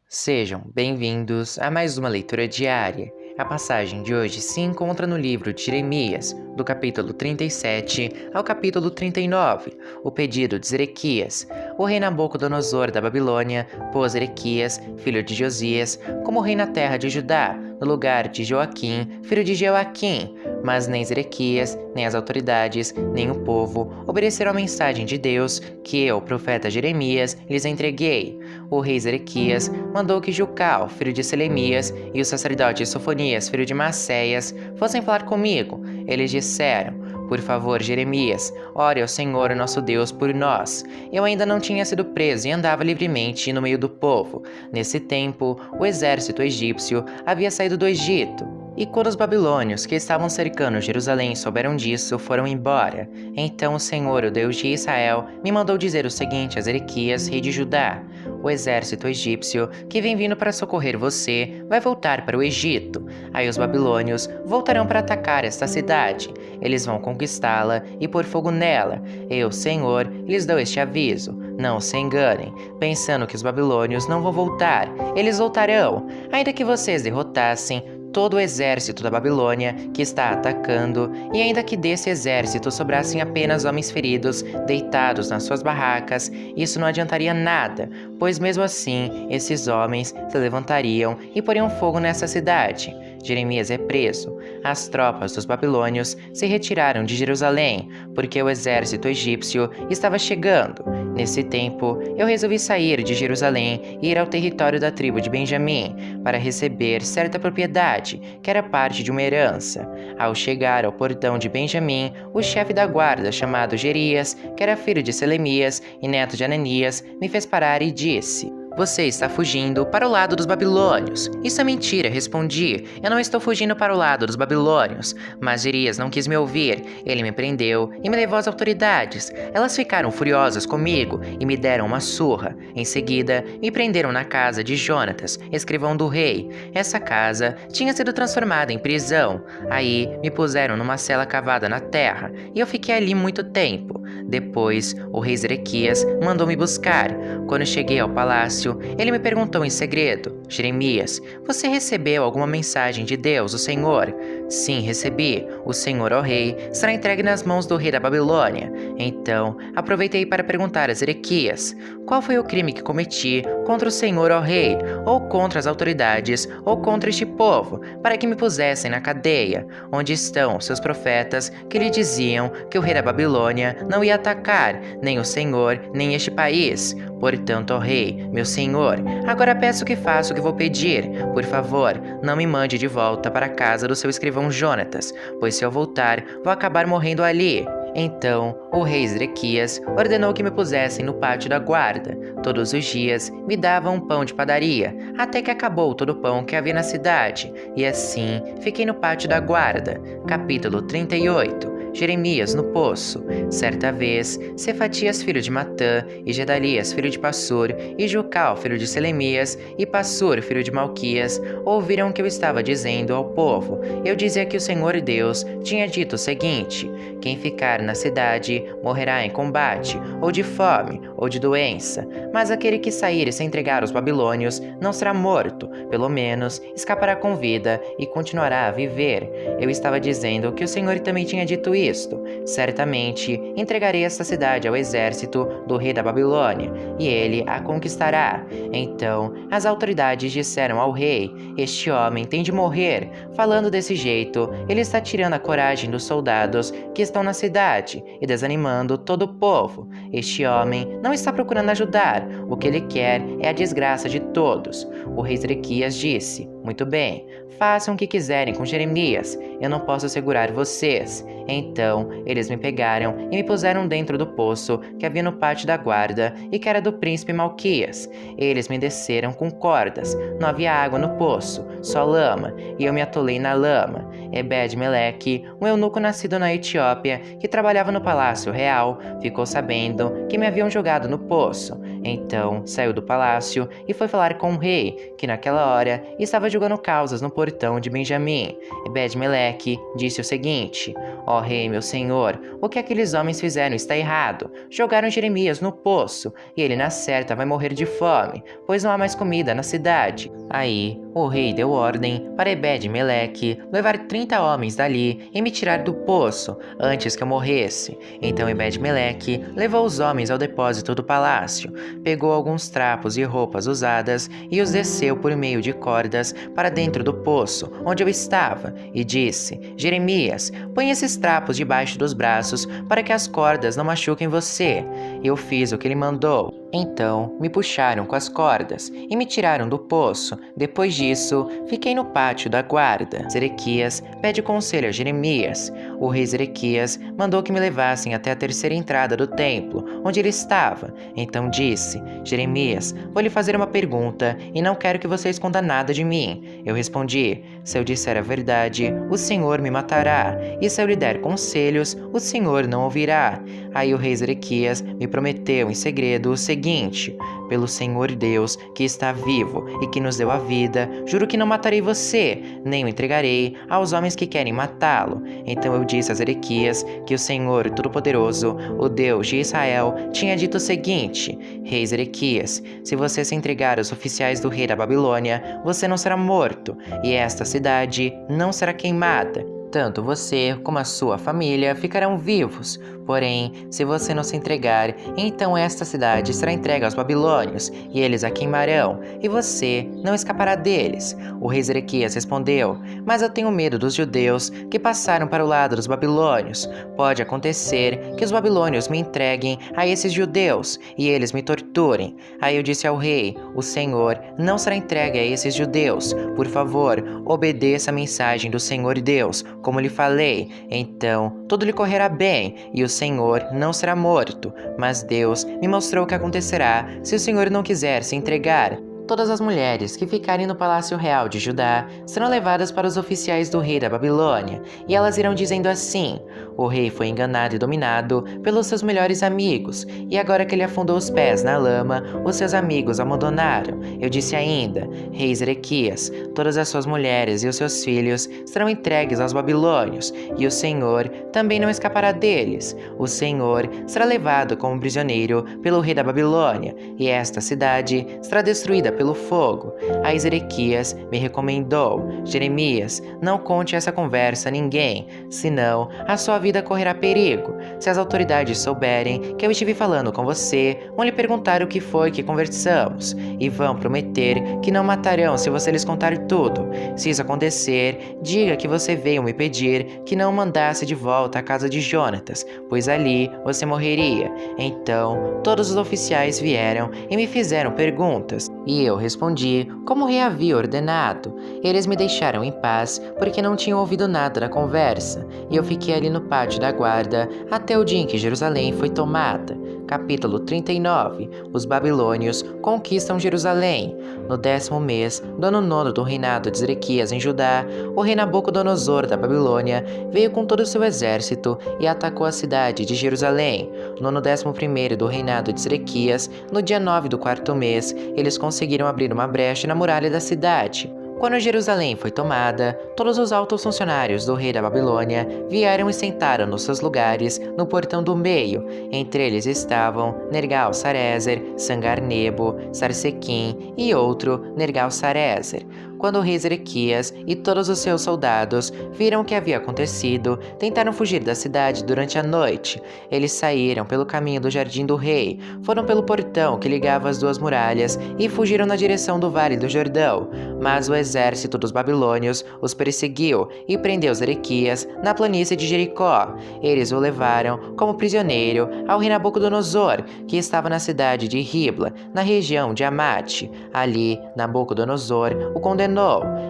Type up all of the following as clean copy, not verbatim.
Sejam bem-vindos a mais uma leitura diária. A passagem de hoje se encontra no livro de Jeremias, do capítulo 37 ao capítulo 39, o pedido de Zedequias. O rei Nabucodonosor da Babilônia pôs Zedequias, filho de Josias, como rei na terra de Judá, no lugar de Joaquim, filho de Jeoaquim. Mas nem Zedequias, nem as autoridades, nem o povo obedeceram à mensagem de Deus que eu, profeta Jeremias, lhes entreguei. O rei Zedequias mandou que Jucal, filho de Selemias, e o sacerdote Sofonias, filho de Maaseias, fossem falar comigo. Eles disseram: por favor, Jeremias, ore ao Senhor nosso Deus por nós. Eu ainda não tinha sido preso e andava livremente no meio do povo. Nesse tempo, o exército egípcio havia saído do Egito. E quando os babilônios que estavam cercando Jerusalém souberam disso, foram embora. Então o Senhor, o Deus de Israel, me mandou dizer o seguinte a Zedequias, rei de Judá: o exército egípcio, que vem vindo para socorrer você, vai voltar para o Egito. Aí os babilônios voltarão para atacar esta cidade. Eles vão conquistá-la e pôr fogo nela. Eu, Senhor, lhes dou este aviso. Não se enganem, pensando que os babilônios não vão voltar. Eles voltarão. Ainda que vocês derrotassem todo o exército da Babilônia que está atacando, e ainda que desse exército sobrassem apenas homens feridos, deitados nas suas barracas, isso não adiantaria nada, pois mesmo assim, esses homens se levantariam e poriam fogo nessa cidade. Jeremias é preso. As tropas dos babilônios se retiraram de Jerusalém, porque o exército egípcio estava chegando. Nesse tempo, eu resolvi sair de Jerusalém e ir ao território da tribo de Benjamim, para receber certa propriedade, que era parte de uma herança. Ao chegar ao portão de Benjamim, o chefe da guarda, chamado Jerias, que era filho de Selemias e neto de Ananias, me fez parar e disse: você está fugindo para o lado dos babilônios. Isso é mentira, respondi. Eu não estou fugindo para o lado dos babilônios. Mas Jerias não quis me ouvir. Ele me prendeu e me levou às autoridades. Elas ficaram furiosas comigo e me deram uma surra. Em seguida, me prenderam na casa de Jonatas, escrivão do rei. Essa casa tinha sido transformada em prisão. Aí, me puseram numa cela cavada na terra e eu fiquei ali muito tempo. Depois, o rei Zedequias mandou me buscar. Quando cheguei ao palácio, ele me perguntou em segredo: Jeremias, você recebeu alguma mensagem de Deus, o Senhor? Sim, recebi. O Senhor, ó rei, será entregue nas mãos do rei da Babilônia. Então, aproveitei para perguntar a Zedequias: qual foi o crime que cometi contra o Senhor, ó rei, ou contra as autoridades, ou contra este povo, para que me pusessem na cadeia? Onde estão seus profetas que lhe diziam que o rei da Babilônia não ia atacar, nem o Senhor, nem este país? Portanto, ó rei, meu senhor, agora peço que faça o que vou pedir. Por favor, não me mande de volta para a casa do seu escrivão Jonatas, pois se eu voltar, vou acabar morrendo ali. Então, o rei Zedequias ordenou que me pusessem no pátio da guarda. Todos os dias me davam um pão de padaria, até que acabou todo o pão que havia na cidade, e assim fiquei no pátio da guarda. Capítulo 38. Jeremias no poço. Certa vez, Cefatias, filho de Matã, e Gedalias, filho de Passur, e Jucal, filho de Selemias, e Passur, filho de Malquias, ouviram o que eu estava dizendo ao povo. Eu dizia que o Senhor Deus tinha dito o seguinte: quem ficar na cidade morrerá em combate, ou de fome, ou de doença. Mas aquele que sair e se entregar aos babilônios não será morto, pelo menos escapará com vida e continuará a viver. Eu estava dizendo que o Senhor também tinha dito isto. Certamente entregarei esta cidade ao exército do rei da Babilônia, e ele a conquistará. Então as autoridades disseram ao rei: este homem tem de morrer. Falando desse jeito, ele está tirando a coragem dos soldados que estão na cidade e desanimando todo o povo. Este homem não está procurando ajudar. O que ele quer é a desgraça de todos. O rei Zedequias disse: muito bem, façam o que quiserem com Jeremias. Eu não posso segurar vocês. Então, eles me pegaram e me puseram dentro do poço que havia no pátio da guarda e que era do príncipe Malquias. Eles me desceram com cordas. Não havia água no poço, só lama, e eu me atolei na lama. Ebed-Meleque, um eunuco nascido na Etiópia, que trabalhava no palácio real, ficou sabendo que me haviam jogado no poço. Então, saiu do palácio e foi falar com o rei, que naquela hora estava jogando causas no portão de Benjamim. Ebed-Meleque disse o seguinte: Ó rei, meu senhor, o que aqueles homens fizeram está errado. Jogaram Jeremias no poço, e ele na certa vai morrer de fome, pois não há mais comida na cidade. Aí o rei deu ordem para Ebed-Meleque levar 30 homens dali e me tirar do poço, antes que eu morresse. Então Ebed-Meleque levou os homens ao depósito do palácio, pegou alguns trapos e roupas usadas e os desceu por meio de cordas para dentro do poço, onde eu estava, e disse: Jeremias, põe esses trapos debaixo dos braços para que as cordas não machuquem você. Eu fiz o que ele mandou. Então me puxaram com as cordas e me tiraram do poço. Depois disso, fiquei no pátio da guarda. Zedequias pede conselho a Jeremias. O rei Zedequias mandou que me levassem até a terceira entrada do templo, onde ele estava. Então disse: Jeremias, vou lhe fazer uma pergunta e não quero que você esconda nada de mim. Eu respondi: se eu disser a verdade, o Senhor me matará, e se eu lhe der conselhos, o Senhor não ouvirá. Aí o rei Zedequias me prometeu em segredo o seguinte: pelo Senhor Deus, que está vivo e que nos deu a vida, juro que não matarei você, nem o entregarei aos homens que querem matá-lo. Então eu disse a Zedequias que o Senhor Todo-Poderoso, o Deus de Israel, tinha dito o seguinte: Rei Zedequias, se você se entregar aos oficiais do rei da Babilônia, você não será morto, e esta cidade não será queimada. Tanto você como a sua família ficarão vivos. Porém, se você não se entregar, então esta cidade será entregue aos babilônios, e eles a queimarão, e você não escapará deles. O rei Zedequias respondeu: mas eu tenho medo dos judeus que passaram para o lado dos babilônios. Pode acontecer que os babilônios me entreguem a esses judeus, e eles me torturem. Aí eu disse ao rei: o Senhor não será entregue a esses judeus. Por favor, obedeça a mensagem do Senhor Deus, como lhe falei. Então tudo lhe correrá bem, e o Senhor não será morto. Mas Deus me mostrou o que acontecerá se o Senhor não quiser se entregar. Todas as mulheres que ficarem no palácio real de Judá serão levadas para os oficiais do rei da Babilônia, e elas irão dizendo assim: o rei foi enganado e dominado pelos seus melhores amigos, e agora que ele afundou os pés na lama, os seus amigos o abandonaram. Eu disse ainda: rei Zedequias, todas as suas mulheres e os seus filhos serão entregues aos babilônios, e o Senhor também não escapará deles. O Senhor será levado como prisioneiro pelo rei da Babilônia, e esta cidade será destruída pelo fogo. Aí Zedequias me recomendou: Jeremias, não conte essa conversa a ninguém, senão a sua vida correrá perigo. Se as autoridades souberem que eu estive falando com você, vão lhe perguntar o que foi que conversamos, e vão prometer que não matarão se você lhes contar tudo. Se isso acontecer, diga que você veio me pedir que não o mandasse de volta à casa de Jonatas, pois ali você morreria. Então todos os oficiais vieram e me fizeram perguntas, e eu respondi como o rei havia ordenado. Eles me deixaram em paz porque não tinham ouvido nada da conversa, e eu fiquei ali no pátio da guarda até o dia em que Jerusalém foi tomada. Capítulo 39. Os babilônios conquistam Jerusalém. No 10º mês do ano 9º do reinado de Zedequias em Judá, o rei Nabucodonosor da Babilônia veio com todo o seu exército e atacou a cidade de Jerusalém. No ano 11º do reinado de Zedequias, no dia 9 do 4º mês, eles conseguiram abrir uma brecha na muralha da cidade. Quando Jerusalém foi tomada, todos os altos funcionários do rei da Babilônia vieram e sentaram nos seus lugares no portão do meio. Entre eles estavam Nergal-Sarezer, Sangar-Nebo, Sarsequim e outro Nergal-Sarezer. Quando o rei Zedequias e todos os seus soldados viram o que havia acontecido, tentaram fugir da cidade durante a noite. Eles saíram pelo caminho do jardim do rei, foram pelo portão que ligava as duas muralhas e fugiram na direção do Vale do Jordão. Mas o exército dos babilônios os perseguiu e prendeu Zedequias na planície de Jericó. Eles o levaram como prisioneiro ao rei Nabucodonosor, que estava na cidade de Ribla, na região de Amate. Ali, Nabucodonosor o condenou.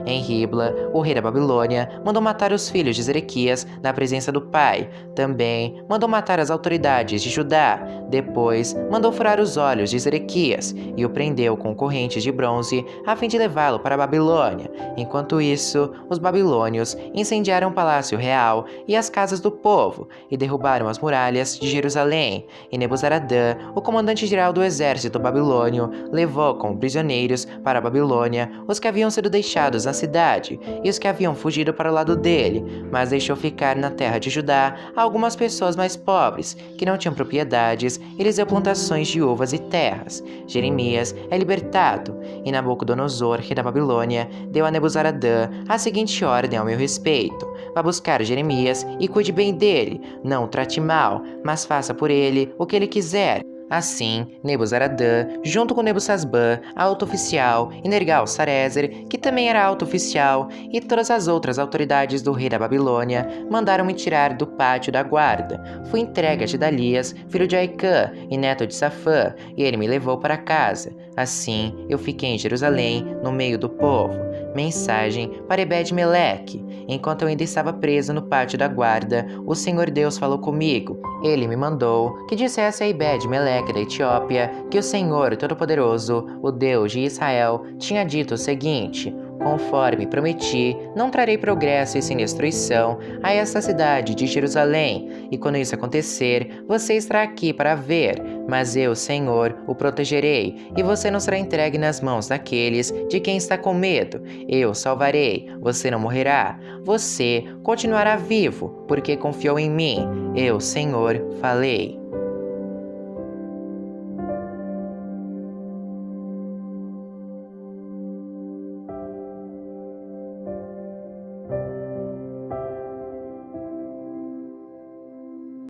Em Ribla, o rei da Babilônia mandou matar os filhos de Zedequias na presença do pai. Também mandou matar as autoridades de Judá. Depois, mandou furar os olhos de Zedequias e o prendeu com correntes de bronze a fim de levá-lo para a Babilônia. Enquanto isso, os babilônios incendiaram o palácio real e as casas do povo e derrubaram as muralhas de Jerusalém. E Nebuzaradã, o comandante-geral do exército babilônio, levou como prisioneiros para a Babilônia os que haviam sido sido deixados na cidade, e os que haviam fugido para o lado dele, mas deixou ficar na terra de Judá algumas pessoas mais pobres, que não tinham propriedades, e lhes deu plantações de uvas e terras. Jeremias é libertado, e Nabucodonosor, rei da Babilônia, deu a Nebuzaradã a seguinte ordem ao meu respeito: vá buscar Jeremias e cuide bem dele, não o trate mal, mas faça por ele o que ele quiser. Assim, Nebuzaradã, junto com Nebusazban, alto oficial, e Nergal-Sarezer, que também era alto oficial, e todas as outras autoridades do rei da Babilônia, mandaram me tirar do pátio da guarda. Fui entregue a Gedalias, filho de Aicã e neto de Safã, e ele me levou para casa. Assim, eu fiquei em Jerusalém, no meio do povo. Mensagem para Ebed-Meleque. Enquanto eu ainda estava preso no pátio da guarda, o Senhor Deus falou comigo. Ele me mandou que dissesse a Ebed-Meleque da Etiópia que o Senhor Todo-Poderoso, o Deus de Israel, tinha dito o seguinte: conforme prometi, não trarei progresso e sem destruição a esta cidade de Jerusalém, e quando isso acontecer, você estará aqui para ver, mas eu, Senhor, o protegerei, e você não será entregue nas mãos daqueles de quem está com medo. Eu o salvarei, você não morrerá, você continuará vivo, porque confiou em mim. Eu, Senhor, falei.